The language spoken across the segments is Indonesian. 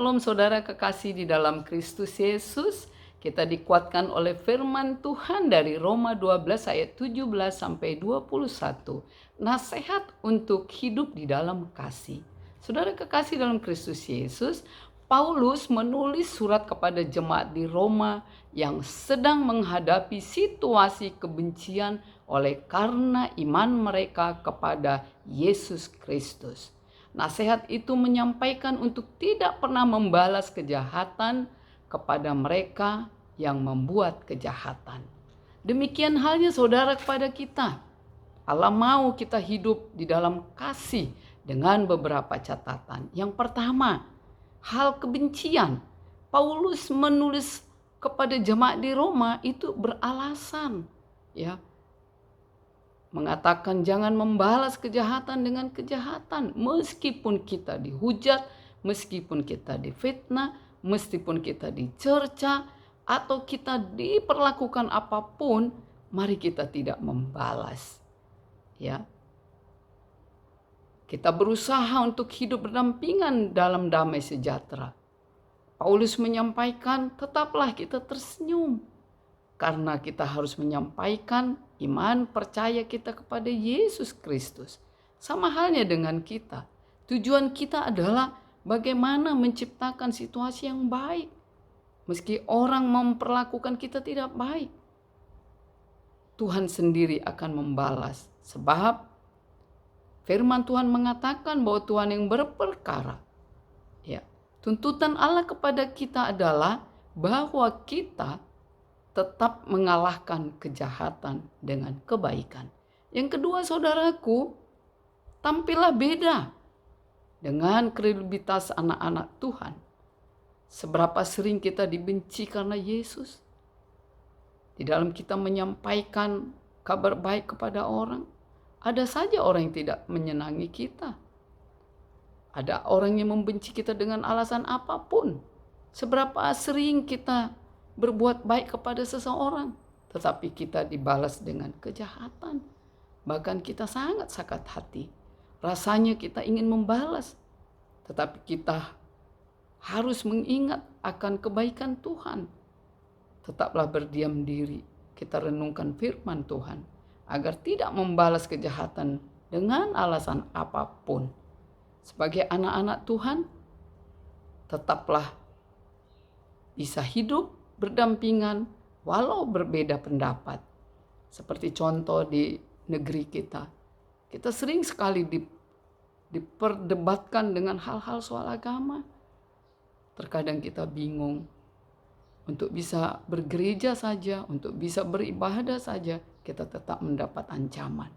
Shalom saudara kekasih di dalam Kristus Yesus. Kita dikuatkan oleh firman Tuhan dari Roma 12 ayat 17 sampai 21. Nasihat untuk hidup di dalam kasih. Saudara kekasih dalam Kristus Yesus, Paulus menulis surat kepada jemaat di Roma yang sedang menghadapi situasi kebencian oleh karena iman mereka kepada Yesus Kristus. Nasihat itu menyampaikan untuk tidak pernah membalas kejahatan kepada mereka yang membuat kejahatan. Demikian halnya saudara kepada kita. Allah mau kita hidup di dalam kasih dengan beberapa catatan. Yang pertama, hal kebencian. Paulus menulis kepada jemaat di Roma itu beralasan, ya, mengatakan jangan membalas kejahatan dengan kejahatan. Meskipun kita dihujat, meskipun kita difitnah, meskipun kita dicerca, atau kita diperlakukan apapun, mari kita tidak membalas. Ya, kita berusaha untuk hidup berdampingan dalam damai sejahtera. Paulus menyampaikan, tetaplah kita tersenyum. Karena kita harus menyampaikan iman percaya kita kepada Yesus Kristus. Sama halnya dengan kita. Tujuan kita adalah bagaimana menciptakan situasi yang baik. Meski orang memperlakukan kita tidak baik, Tuhan sendiri akan membalas. Sebab firman Tuhan mengatakan bahwa Tuhan yang berperkara. Ya, tuntutan Allah kepada kita adalah bahwa kita tetap mengalahkan kejahatan dengan kebaikan. Yang kedua saudaraku, tampillah beda dengan kredibilitas anak-anak Tuhan. Seberapa sering kita dibenci karena Yesus? Di dalam kita menyampaikan kabar baik kepada orang, ada saja orang yang tidak menyenangi kita. Ada orang yang membenci kita dengan alasan apapun. Seberapa sering kita berbuat baik kepada seseorang, tetapi kita dibalas dengan kejahatan. Bahkan kita sangat sakit hati. Rasanya kita ingin membalas, tetapi kita harus mengingat akan kebaikan Tuhan. Tetaplah berdiam diri. Kita renungkan firman Tuhan agar tidak membalas kejahatan dengan alasan apapun. Sebagai anak-anak Tuhan, tetaplah bisa hidup berdampingan walau berbeda pendapat. Seperti contoh di negeri kita. Kita sering sekali diperdebatkan dengan hal-hal soal agama. Terkadang kita bingung. Untuk bisa bergereja saja, untuk bisa beribadah saja, kita tetap mendapat ancaman.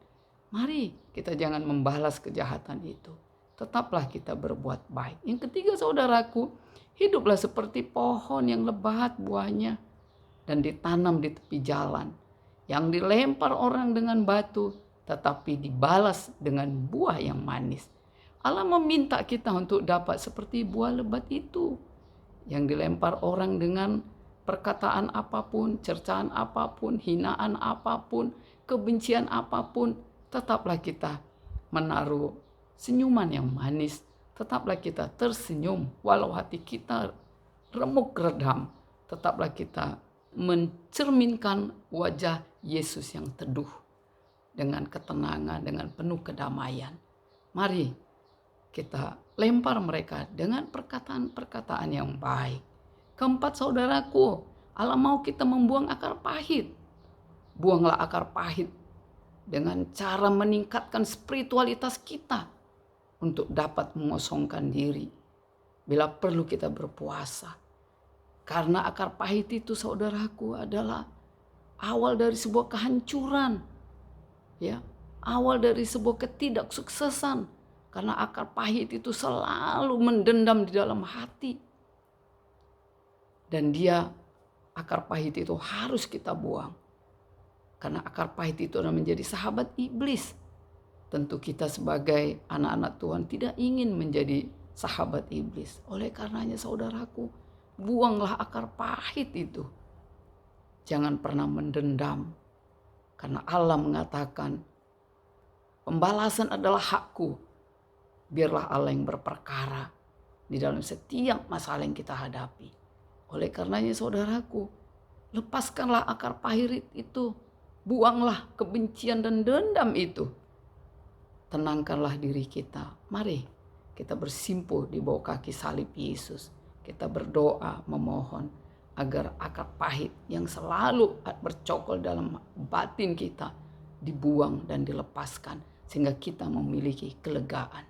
Mari kita jangan membalas kejahatan itu. Tetaplah kita berbuat baik. Yang ketiga saudaraku, hiduplah seperti pohon yang lebat buahnya dan ditanam di tepi jalan. Yang dilempar orang dengan batu, tetapi dibalas dengan buah yang manis. Allah meminta kita untuk dapat seperti buah lebat itu. Yang dilempar orang dengan perkataan apapun, cercaan apapun, hinaan apapun, kebencian apapun, tetaplah kita menaruh senyuman yang manis. Tetaplah kita tersenyum walau hati kita remuk redam. Tetaplah kita mencerminkan wajah Yesus yang teduh dengan ketenangan, dengan penuh kedamaian. Mari kita lempar mereka dengan perkataan-perkataan yang baik. Keempat saudaraku, Allah mau kita membuang akar pahit. Buanglah akar pahit dengan cara meningkatkan spiritualitas kita untuk dapat mengosongkan diri. Bila perlu kita berpuasa. Karena akar pahit itu saudaraku adalah awal dari sebuah kehancuran. Ya, awal dari sebuah ketidaksuksesan. Karena akar pahit itu selalu mendendam di dalam hati. Dan akar pahit itu harus kita buang. Karena akar pahit itu adalah menjadi sahabat iblis. Tentu kita sebagai anak-anak Tuhan tidak ingin menjadi sahabat iblis. Oleh karenanya saudaraku, buanglah akar pahit itu. Jangan pernah mendendam. Karena Allah mengatakan, pembalasan adalah hakku. Biarlah Allah yang berperkara. di dalam setiap masalah yang kita hadapi. Oleh karenanya saudaraku, lepaskanlah akar pahit itu. Buanglah kebencian dan dendam itu. Tenangkanlah diri kita. Mari kita bersimpuh di bawah kaki salib Yesus. Kita berdoa memohon agar akar pahit yang selalu bercokol dalam batin kita dibuang dan dilepaskan, sehingga kita memiliki kelegaan.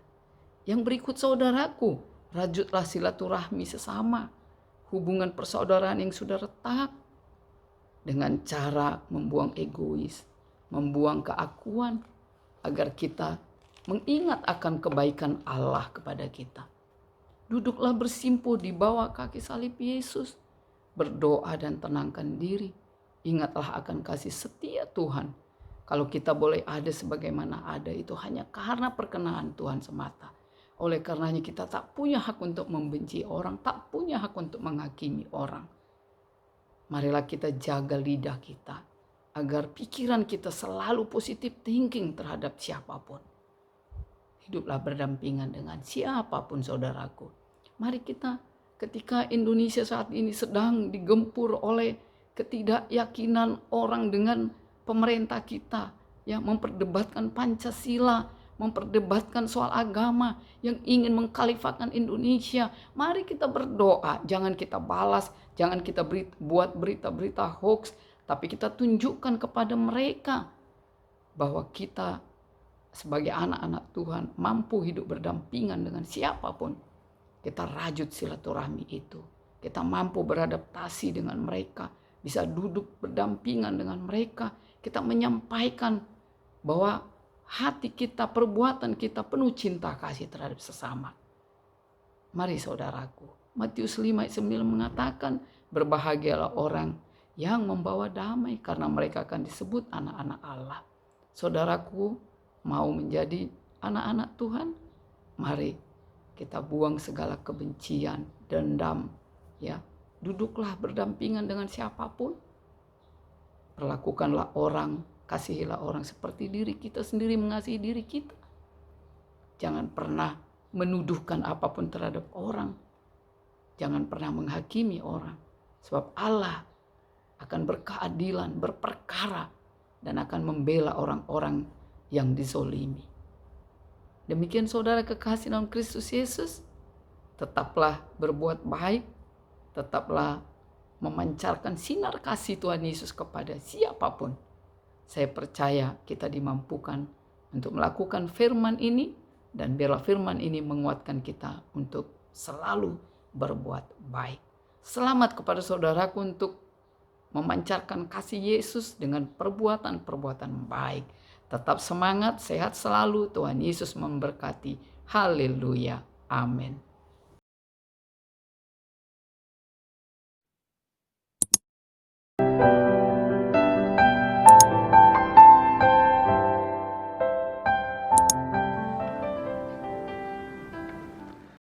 Yang berikut saudaraku, rajutlah silaturahmi sesama, hubungan persaudaraan yang sudah retak, dengan cara membuang egois, membuang keakuan, agar kita mengingat akan kebaikan Allah kepada kita. Duduklah bersimpuh di bawah kaki salib Yesus, berdoa dan tenangkan diri. Ingatlah akan kasih setia Tuhan. Kalau kita boleh ada sebagaimana ada, itu hanya karena perkenaan Tuhan semata. Oleh karenanya kita tak punya hak untuk membenci orang, tak punya hak untuk menghakimi orang. Marilah kita jaga lidah kita, agar pikiran kita selalu positive thinking terhadap siapapun. Hiduplah berdampingan dengan siapapun saudaraku. Mari kita, ketika Indonesia saat ini sedang digempur oleh ketidakyakinan orang dengan pemerintah kita, yang memperdebatkan Pancasila, memperdebatkan soal agama, yang ingin mengkhalifatkan Indonesia. Mari kita berdoa, jangan kita balas, jangan kita buat berita-berita hoax, tapi kita tunjukkan kepada mereka bahwa kita sebagai anak-anak Tuhan mampu hidup berdampingan dengan siapapun. Kita rajut silaturahmi itu. Kita mampu beradaptasi dengan mereka, bisa duduk berdampingan dengan mereka. Kita menyampaikan bahwa hati kita, perbuatan kita penuh cinta kasih terhadap sesama. Mari saudaraku, Matius 5 ayat 9 mengatakan, berbahagialah orang yang membawa damai, karena mereka akan disebut anak-anak Allah. Saudaraku, mau menjadi anak-anak Tuhan? Mari kita buang segala kebencian, dendam, ya. Duduklah berdampingan dengan siapapun. Perlakukanlah orang, kasihilah orang seperti diri kita sendiri mengasihi diri kita. Jangan pernah menuduhkan apapun terhadap orang. Jangan pernah menghakimi orang. Sebab Allah akan berkeadilan, berperkara, dan akan membela orang-orang yang dizolimi. Demikian saudara kekasih dalam Kristus Yesus, tetaplah berbuat baik, tetaplah memancarkan sinar kasih Tuhan Yesus kepada siapapun. Saya percaya kita dimampukan untuk melakukan firman ini, dan biarlah firman ini menguatkan kita untuk selalu berbuat baik. Selamat kepada saudaraku untuk memancarkan kasih Yesus dengan perbuatan-perbuatan baik. Tetap semangat, sehat selalu. Tuhan Yesus memberkati. Haleluya. Amin.